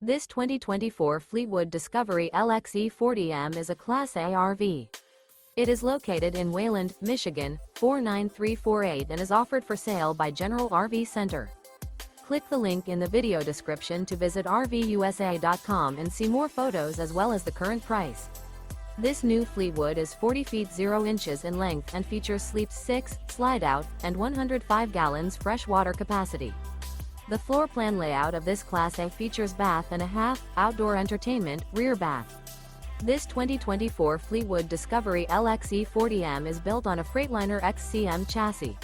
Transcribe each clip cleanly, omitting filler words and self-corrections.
This 2024 Fleetwood Discovery LXE 40M is a Class A RV. It is located in Wayland, Michigan, 49348 and is offered for sale by General RV Center. Click the link in the video description to visit RVUSA.com and see more photos as well as the current price. This new Fleetwood is 40 feet 0 inches in length and features Sleep 6, Slideout, and 105 gallons fresh water capacity. The floor plan layout of this Class A features bath and a half, outdoor entertainment, rear bath. This 2024 Fleetwood Discovery LXE 40M is built on a Freightliner XCM chassis.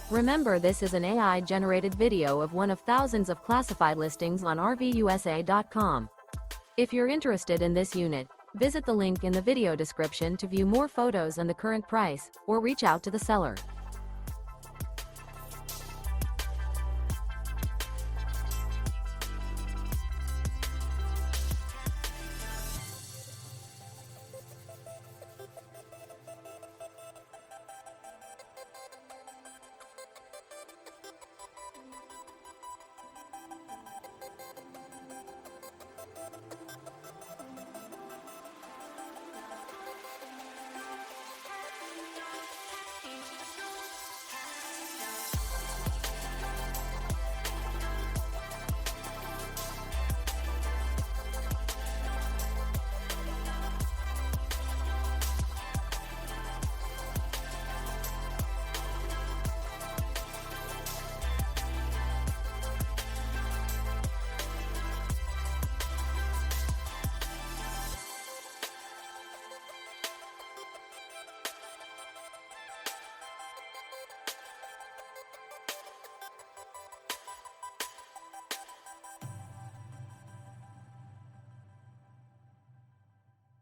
Remember, this is an AI-generated video of one of thousands of classified listings on RVUSA.com. If you're interested in this unit, visit the link in the video description to view more photos and the current price, or reach out to the seller.